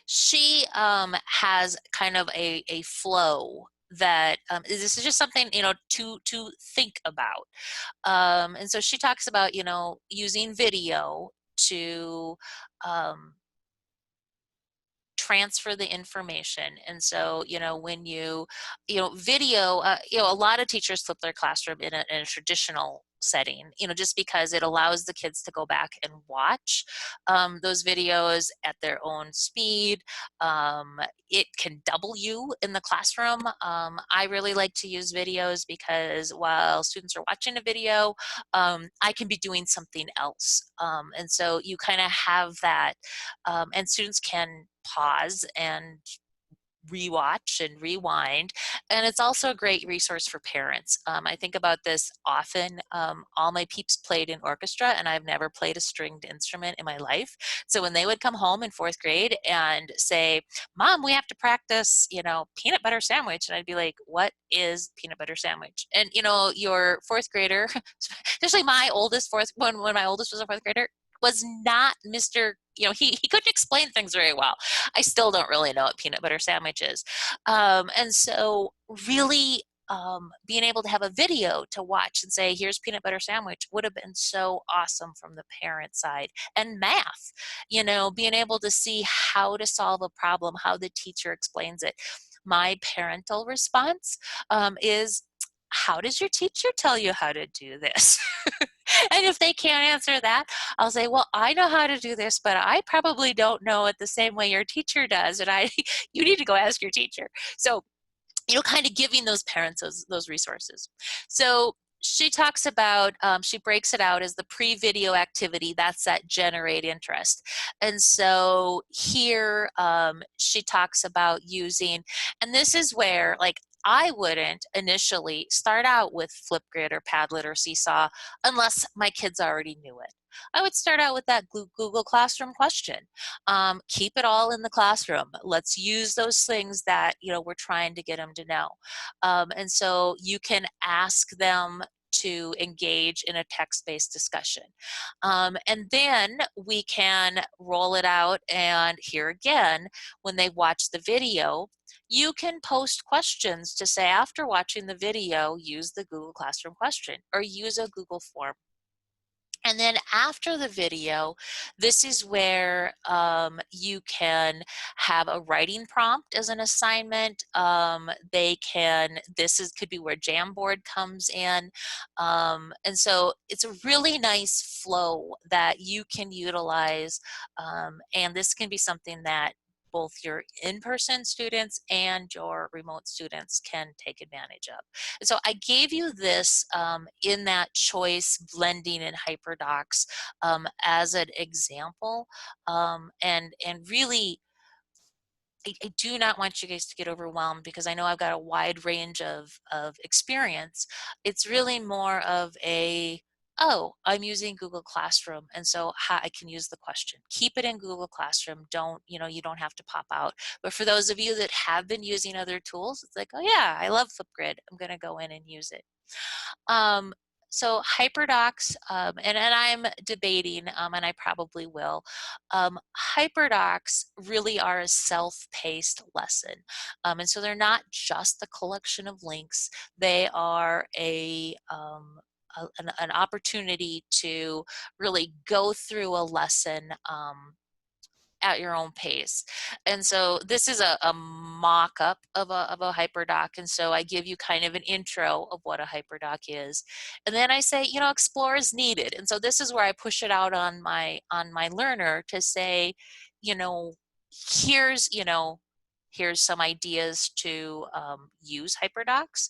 she has kind of a flow that this is just something to think about. And so she talks about using video to um, transfer the information. And so when video, a lot of teachers flip their classroom in a traditional setting, just because it allows the kids to go back and watch those videos at their own speed. um, it can double you in the classroom. I really like to use videos because while students are watching a video, I can be doing something else. And so you kind of have that, and students can pause and rewatch and rewind. And it's also a great resource for parents. I think about this often. All my peeps played in orchestra, and I've never played a stringed instrument in my life. So when they would come home in fourth grade and say, "Mom, we have to practice, peanut butter sandwich," and I'd be like, "What is peanut butter sandwich?" And your fourth grader, especially my oldest when my oldest was a fourth grader, was not Mr. He couldn't explain things very well. I still don't really know what peanut butter sandwich is. And so really being able to have a video to watch and say, here's peanut butter sandwich would have been so awesome from the parent side. And math, being able to see how to solve a problem, how the teacher explains it. My parental response is, how does your teacher tell you how to do this? And if they can't answer that, I'll say, well, I know how to do this, but I probably don't know it the same way your teacher does. And you need to go ask your teacher. So, kind of giving those parents those resources. So she talks about, she breaks it out as the pre-video activity. That's that generate interest. And so here she talks about using, and this is where I wouldn't initially start out with Flipgrid or Padlet or Seesaw unless my kids already knew it. I would start out with that Google Classroom question. Keep it all in the classroom. Let's use those things that we're trying to get them to know. And so you can ask them to engage in a text-based discussion. And then we can roll it out, and here again, when they watch the video, you can post questions to say, after watching the video, use the Google Classroom question or use a Google form. And then after the video, this is where you can have a writing prompt as an assignment. Could be where Jamboard comes in. And so it's a really nice flow that you can utilize. And this can be something that both your in-person students and your remote students can take advantage of. And so I gave you this in that choice blending and hyperdocs as an example. And really, I do not want you guys to get overwhelmed because I know I've got a wide range of experience. It's really more of oh, I'm using Google Classroom, and so how I can use the question. Keep it in Google Classroom. You don't have to pop out. But for those of you that have been using other tools, it's like, oh yeah, I love Flipgrid. I'm going to go in and use it. So hyperdocs, and I'm debating, and I probably will, hyperdocs really are a self-paced lesson. And so they're not just a collection of links. They are an opportunity to really go through a lesson at your own pace. And so this is a mock-up of a hyperdoc. And so I give you kind of an intro of what a hyperdoc is. And then I say, explore as needed. And so this is where I push it out on my learner to say, here's, here's some ideas to use hyperdocs.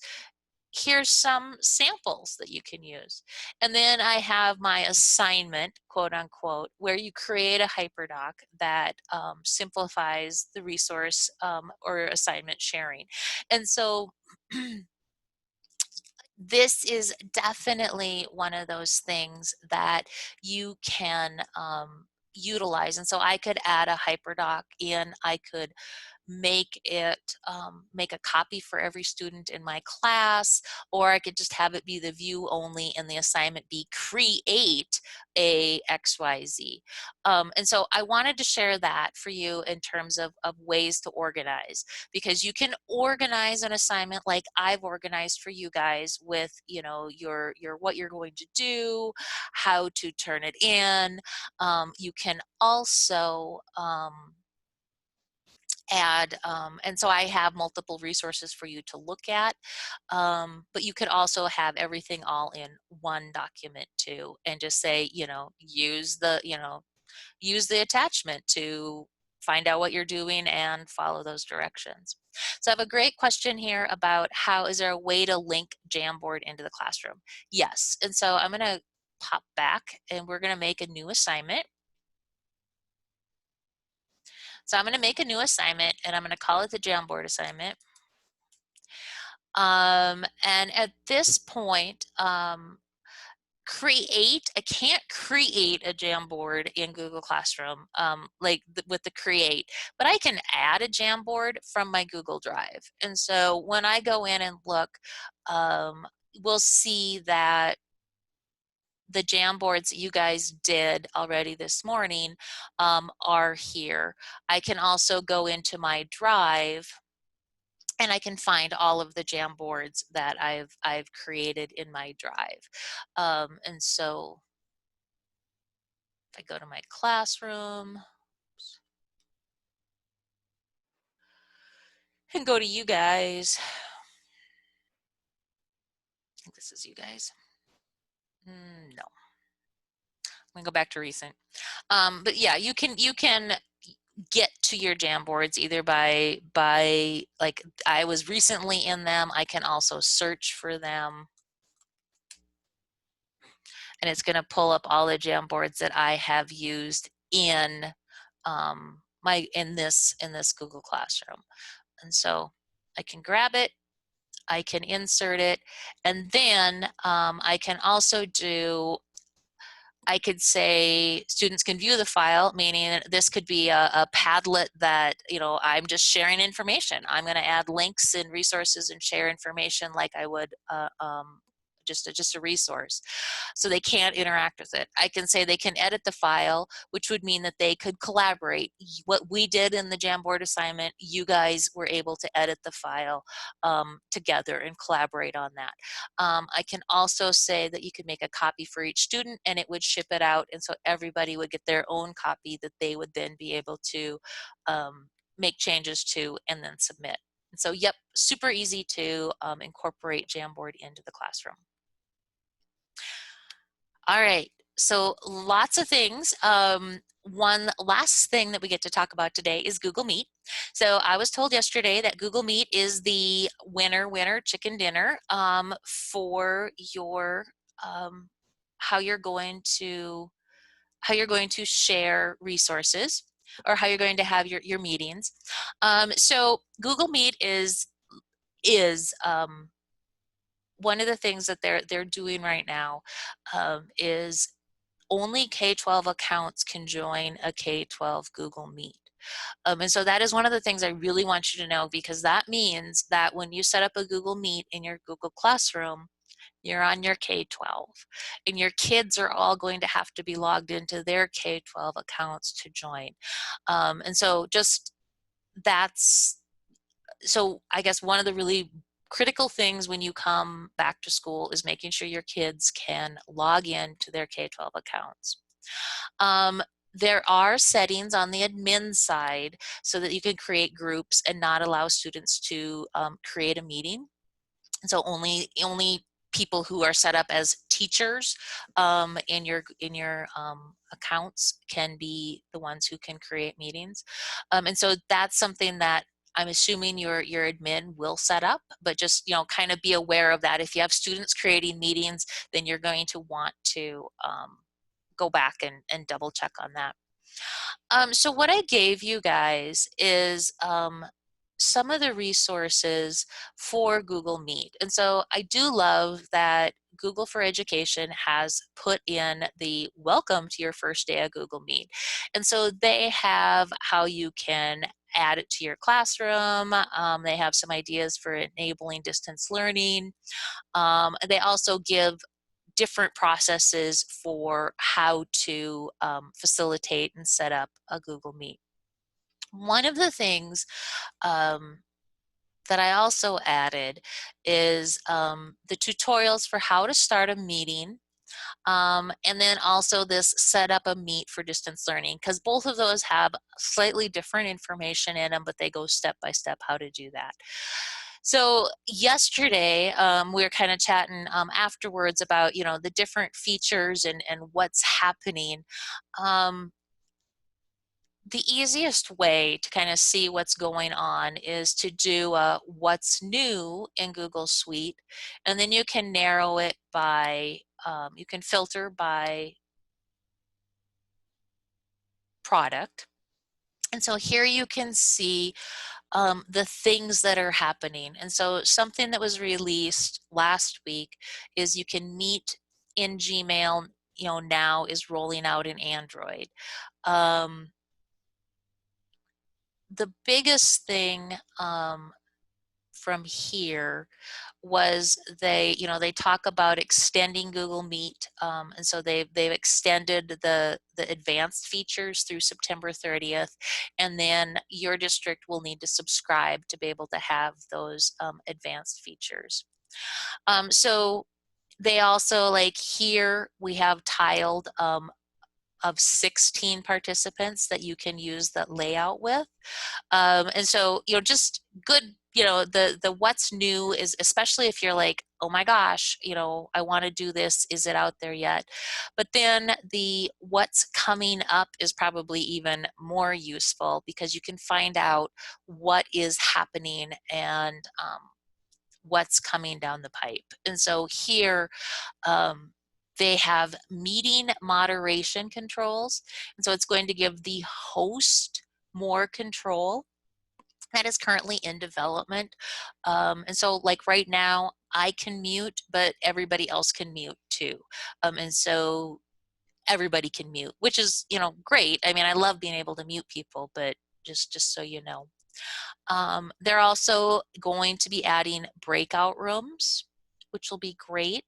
Here's some samples that you can use. And then I have my assignment, quote unquote, where you create a hyperdoc that simplifies the resource or assignment sharing. And so this is definitely one of those things that you can utilize. And so I could add a hyperdoc in, I could make it, make a copy for every student in my class, or I could just have it be the view only and the assignment be create a XYZ. And so I wanted to share that for you in terms of ways to organize, because you can organize an assignment like I've organized for you guys with, you know, your what you're going to do, how to turn it in. You can also add, and so I have multiple resources for you to look at, but you could also have everything all in one document too, and just say, you know, use the, you know, use the attachment to find out what you're doing and follow those directions. So I have a great question here about how, is there a way to link Jamboard into the classroom? Yes, and so I'm gonna pop back and we're gonna make a new assignment. So I'm gonna make a new assignment and I'm gonna call it the Jamboard assignment. And at this point, I can't create a Jamboard in Google Classroom with the create, but I can add a Jamboard from my Google Drive. And so when I go in and look, we'll see that the Jamboards that you guys did already this morning are here. I can also go into my Drive and I can find all of the Jamboards that I've created in my Drive. And so if I go to my classroom and go to you guys, I think this is you guys. No, I'm gonna go back to recent. But yeah, you can get to your Jamboards either by like I was recently in them. I can also search for them, and it's going to pull up all the Jamboards that I have used in in this Google Classroom. And so I can grab it, I can insert it, and then I can also do, I could say students can view the file, meaning this could be a Padlet that, you know, I'm just sharing information. I'm going to add links and resources and share information like I would just a resource. So they can't interact with it. I can say they can edit the file, which would mean that they could collaborate. What we did in the Jamboard assignment, you guys were able to edit the file together and collaborate on that. I can also say that you could make a copy for each student and it would ship it out, and so everybody would get their own copy that they would then be able to make changes to and then submit. And so yep, super easy to incorporate Jamboard into the classroom. All right, so lots of things. One last thing that we get to talk about today is Google Meet. So I was told yesterday that Google Meet is the winner chicken dinner for your how you're going to share resources, or how you're going to have your meetings. So Google Meet is one of the things that they're doing right now is only K-12 accounts can join a K-12 Google Meet. And so that is one of the things I really want you to know, because that means that when you set up a Google Meet in your Google Classroom, you're on your K-12, and your kids are all going to have to be logged into their K-12 accounts to join. And so so I guess one of the really critical things when you come back to school is making sure your kids can log in to their K-12 accounts. There are settings on the admin side so that you can create groups and not allow students to create a meeting. And so only people who are set up as teachers in your accounts can be the ones who can create meetings. And so that's something that I'm assuming your admin will set up, but just, you know, kind of be aware of that. If you have students creating meetings, then you're going to want to go back and double check on that. So what I gave you guys is some of the resources for Google Meet. And so I do love that Google for Education has put in the welcome to your first day of Google Meet. And so they have how you can add it to your classroom. They have some ideas for enabling distance learning. They also give different processes for how to facilitate and set up a Google Meet. One of the things that I also added is the tutorials for how to start a meeting. And then also this set up a meet for distance learning, because both of those have slightly different information in them, but they go step by step how to do that. So yesterday we were kind of chatting afterwards about, you know, the different features and what's happening. The easiest way to kind of see what's going on is to do what's new in Google Suite, and then you can narrow it by, you can filter by product. And so here you can see the things that are happening. And so something that was released last week is you can meet in Gmail, you know, now is rolling out in Android. The biggest thing from here was they talk about extending Google Meet, and so they've extended the advanced features through September 30th, and then your district will need to subscribe to be able to have those advanced features. So they also, like here we have tiled of 16 participants that you can use that layout with. And so, you know, just good, you know, the what's new is, especially if you're like, oh my gosh, you know, I want to do this, is it out there yet? But then the what's coming up is probably even more useful, because you can find out what is happening and what's coming down the pipe. And so here, they have meeting moderation controls. And so it's going to give the host more control. That is currently in development. And so like right now, I can mute, but everybody else can mute too. And so everybody can mute, which is, you know, great. I mean, I love being able to mute people, but just so you know. They're also going to be adding breakout rooms, which will be great.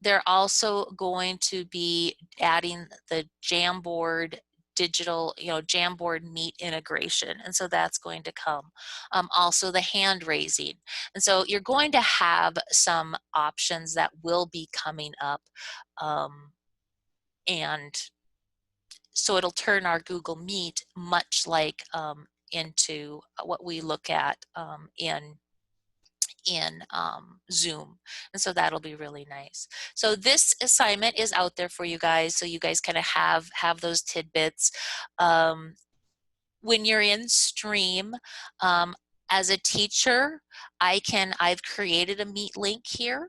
They're also going to be adding the Jamboard digital, you know, Jamboard Meet integration, and so that's going to come. Also the hand raising, and so you're going to have some options that will be coming up, and so it'll turn our Google Meet much like into what we look at in Zoom. And so that'll be really nice. So this assignment is out there for you guys, so you guys kind of have those tidbits. When you're in Stream, as a teacher, I've created a Meet link here,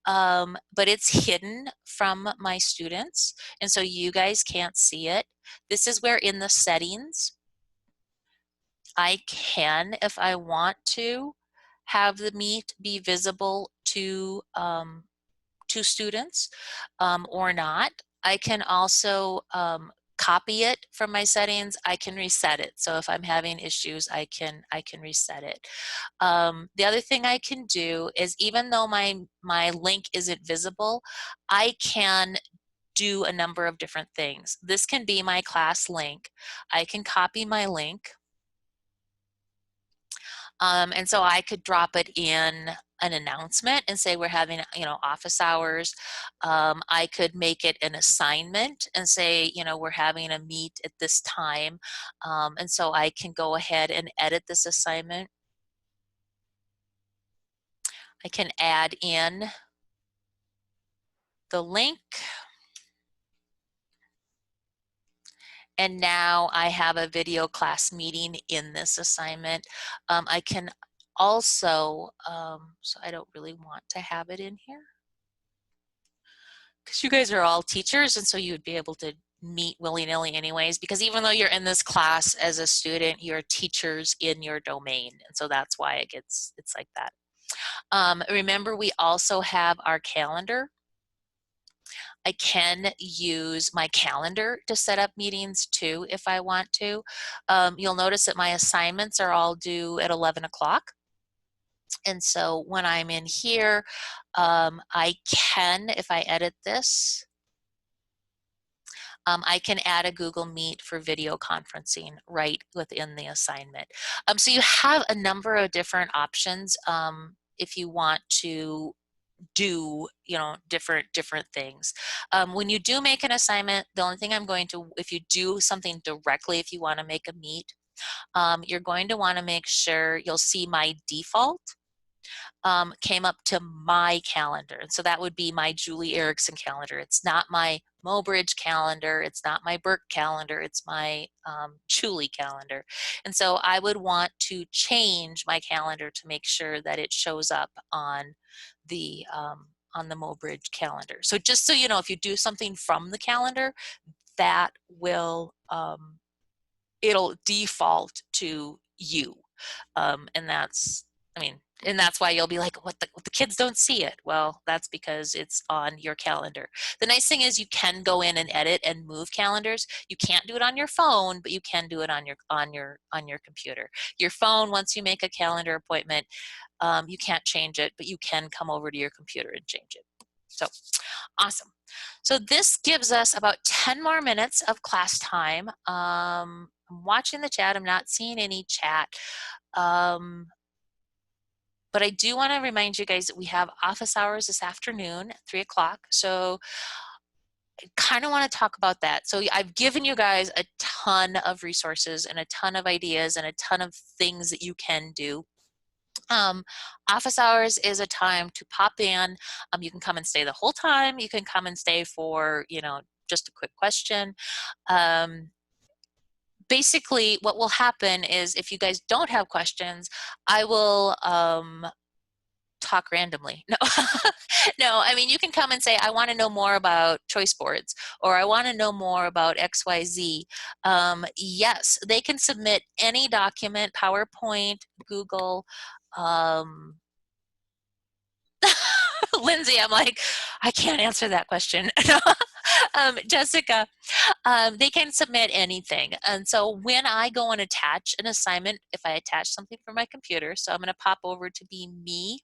but it's hidden from my students, and so you guys can't see it. This is where in the settings, I can, if I want to, have the Meet be visible to students or not. I can also copy it from my settings. I can reset it. So if I'm having issues, I can reset it. The other thing I can do is, even though my link isn't visible, I can do a number of different things. This can be my class link. I can copy my link. And so I could drop it in an announcement and say we're having, you know, office hours. I could make it an assignment and say, you know, we're having a meet at this time. And so I can go ahead and edit this assignment. I can add in the link. And now I have a video class meeting in this assignment. I can also, so I don't really want to have it in here, because you guys are all teachers, and so you'd be able to meet willy-nilly anyways, because even though you're in this class as a student, you're teachers in your domain, and so that's why it's like that. Remember, we also have our calendar. I can use my calendar to set up meetings too if I want to. You'll notice that my assignments are all due at 11 o'clock. And so when I'm in here, I can, if I edit this, I can add a Google Meet for video conferencing right within the assignment. So you have a number of different options if you want to do, you know, different things. When you do make an assignment, the only thing I'm going to, if you do something directly, if you want to make a meet, you're going to want to make sure you'll see my default came up to my calendar. And so that would be my Julie Erickson calendar. It's not my Mobridge calendar. It's not my Burke calendar. It's my Julie calendar. And so I would want to change my calendar to make sure that it shows up on the Mobridge calendar. So just so you know, if you do something from the calendar, that will it'll default to you, and that's, I mean, and that's why you'll be like, what the kids don't see it. Well, that's because it's on your calendar. The nice thing is you can go in and edit and move calendars. You can't do it on your phone, but you can do it on your computer. Your phone, once you make a calendar appointment, you can't change it, but you can come over to your computer and change it. So awesome. So this gives us about 10 more minutes of class time. I'm watching the chat. I'm not seeing any chat. But I do want to remind you guys that we have office hours this afternoon at 3 o'clock. So I kind of want to talk about that. So I've given you guys a ton of resources and a ton of ideas and a ton of things that you can do. Office hours is a time to pop in. You can come and stay the whole time. You can come and stay for, you know, just a quick question. Basically, what will happen is if you guys don't have questions, I will talk randomly. No, no, I mean, you can come and say, I want to know more about choice boards, or I want to know more about XYZ. Yes, they can submit any document, PowerPoint, Google. Lindsay, I'm like, I can't answer that question. Jessica, they can submit anything. And so when I go and attach an assignment, if I attach something from my computer, so I'm going to pop over to be me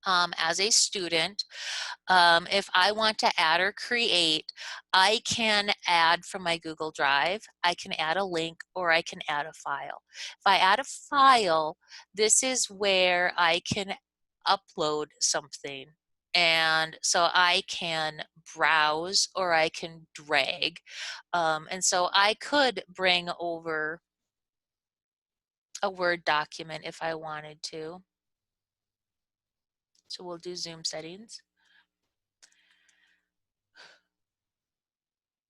as a student. If I want to add or create, I can add from my Google Drive, I can add a link, or I can add a file. If I add a file, this is where I can upload something. And so I can browse or I can drag. And so I could bring over a Word document if I wanted to. So we'll do Zoom settings.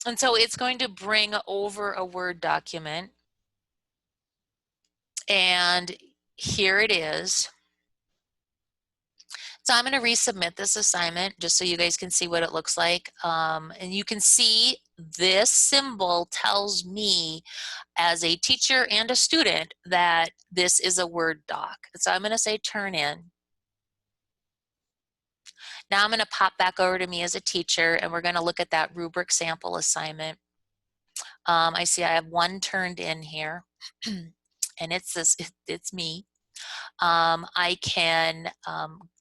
And so it's going to bring over a Word document. And here it is. So I'm going to resubmit this assignment just so you guys can see what it looks like. And you can see this symbol tells me as a teacher and a student that this is a Word doc. So I'm going to say turn in. Now I'm going to pop back over to me as a teacher, and we're going to look at that rubric sample assignment. I see I have one turned in here, and it's me. I can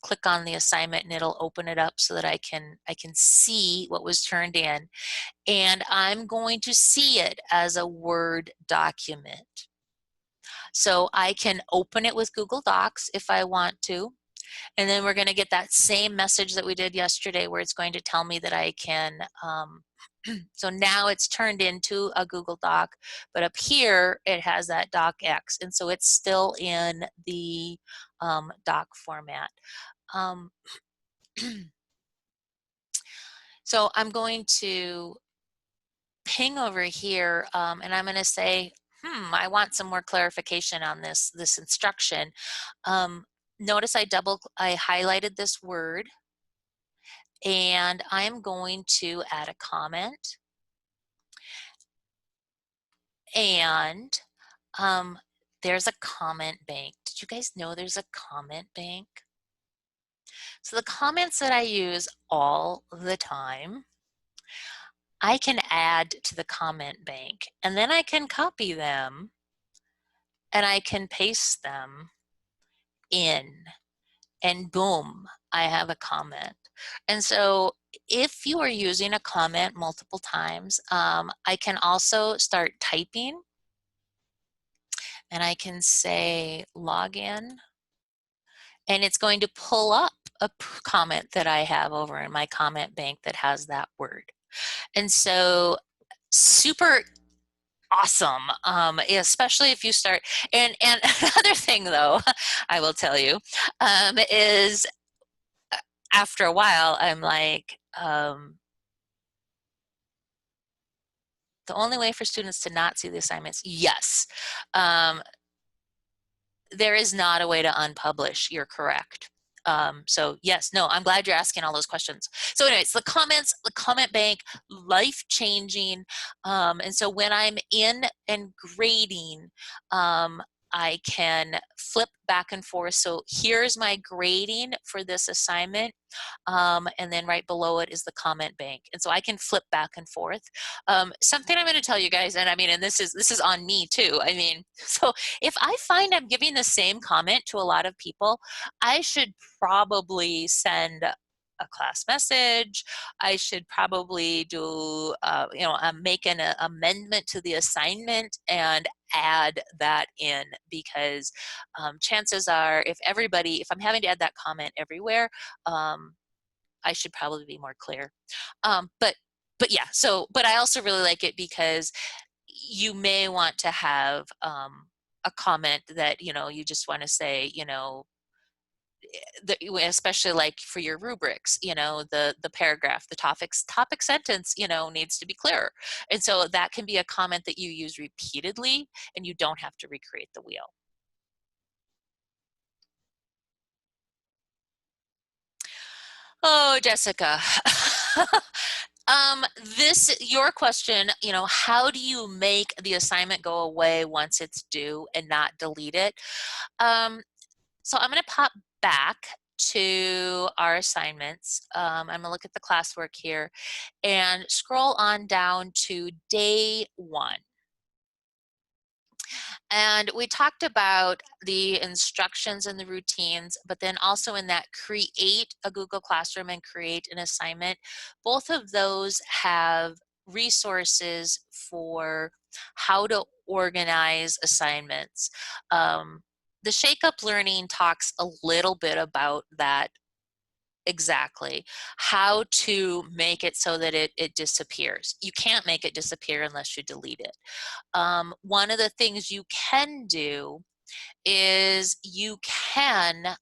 click on the assignment and it'll open it up so that I can see what was turned in, and I'm going to see it as a Word document. So I can open it with Google Docs if I want to, and then we're going to get that same message that we did yesterday where it's going to tell me that I can so now it's turned into a Google Doc, but up here it has that docx, and so it's still in the doc format. So I'm going to ping over here, and I'm going to say, I want some more clarification on this instruction. Notice I highlighted this word, and I'm going to add a comment. And there's a comment bank. Did you guys know there's a comment bank? So the comments that I use all the time, I can add to the comment bank, and then I can copy them and I can paste them in, and boom, I have a comment. And so if you are using a comment multiple times, I can also start typing, and I can say login, and it's going to pull up a comment that I have over in my comment bank that has that word. And so super awesome, especially if you start. And another thing though, I will tell you, is after a while, I'm like, the only way for students to not see the assignments, yes. There is not a way to unpublish. You're correct. So yes, no, I'm glad you're asking all those questions. So anyways, the comments, the comment bank, life-changing. And so when I'm in and grading, I can flip back and forth. So here's my grading for this assignment. And then right below it is the comment bank. And so I can flip back and forth. Something I'm going to tell you guys, and I mean, and this is on me too. I mean, so if I find I'm giving the same comment to a lot of people, I should probably send a class message. I should probably do, make an amendment to the assignment and add that in, because chances are if I'm having to add that comment everywhere, I should probably be more clear. But yeah, but I also really like it because you may want to have a comment that, you just want to say, especially like for your rubrics, the paragraph, the topic sentence, needs to be clearer. And so that can be a comment that you use repeatedly and you don't have to recreate the wheel. Oh, Jessica. Your question, how do you make the assignment go away once it's due and not delete it? So I'm going to pop back to our assignments. I'm going to look at the classwork here and scroll on down to day 1. And we talked about the instructions and the routines, but then also in that create a Google Classroom and create an assignment. Both of those have resources for how to organize assignments. The Shake Up Learning talks a little bit about that exactly, how to make it so that it disappears. You can't make it disappear unless you delete it. One of the things you can do is you can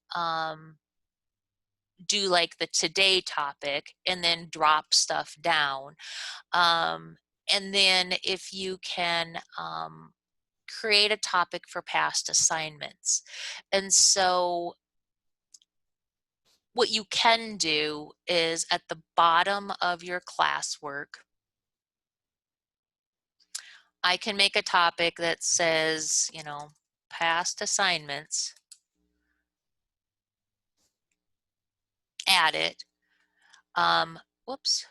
do like the today topic and then drop stuff down. And then if you can create a topic for past assignments. And so what you can do is at the bottom of your classwork, I can make a topic that says, past assignments, add it, whoops,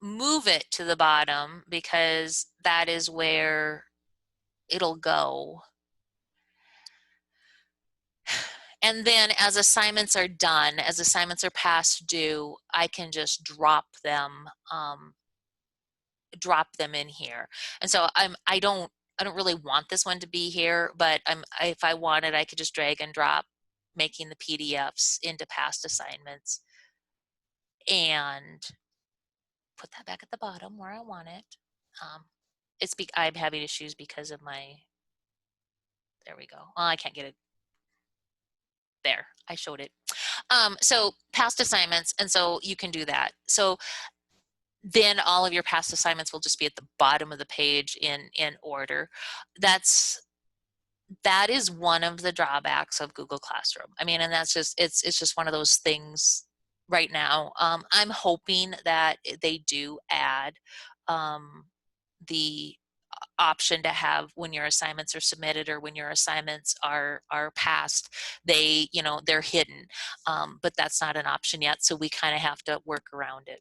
move it to the bottom because that is where it'll go. And then as assignments are done, as assignments are past due, I can just drop them in here. And so I don't really want this one to be here, but if I wanted, I could just drag and drop, making the PDFs into past assignments and put that back at the bottom where I want it. I'm having issues because of there we go. Oh, I can't get it. There, I showed it. So past assignments, and so you can do that. So then all of your past assignments will just be at the bottom of the page in order. That is one of the drawbacks of Google Classroom. I mean, and that's just, it's just one of those things right now. I'm hoping that they do add the option to have when your assignments are submitted or when your assignments are passed. They, you know, they're hidden, but that's not an option yet, so we kind of have to work around it.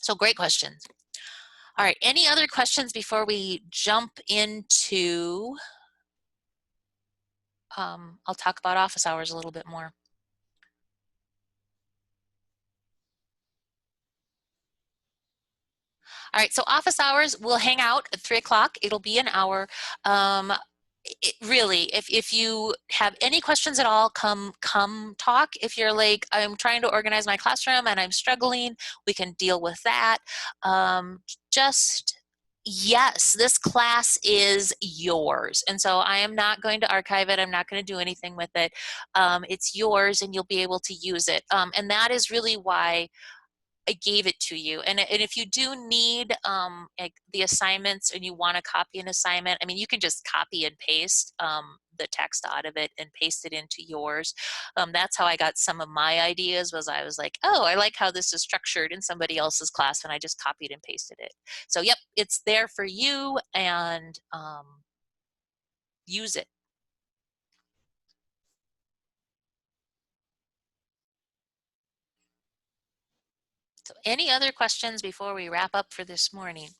So great questions. All right, any other questions before we jump into, I'll talk about office hours a little bit more. All right, so office hours, we'll hang out at 3 o'clock. It'll be an hour. Really, if you have any questions at all, come talk. If you're like, I'm trying to organize my classroom and I'm struggling, we can deal with that. Just, yes, this class is yours. And so I am not going to archive it. I'm not going to do anything with it. It's yours and you'll be able to use it. And that is really why I gave it to you. And if you do need like the assignments and you want to copy an assignment, I mean, you can just copy and paste the text out of it and paste it into yours. That's how I got some of my ideas. Was I was like, oh, I like how this is structured in somebody else's class, and I just copied and pasted it. So yep, it's there for you, and use it. So any other questions before we wrap up for this morning?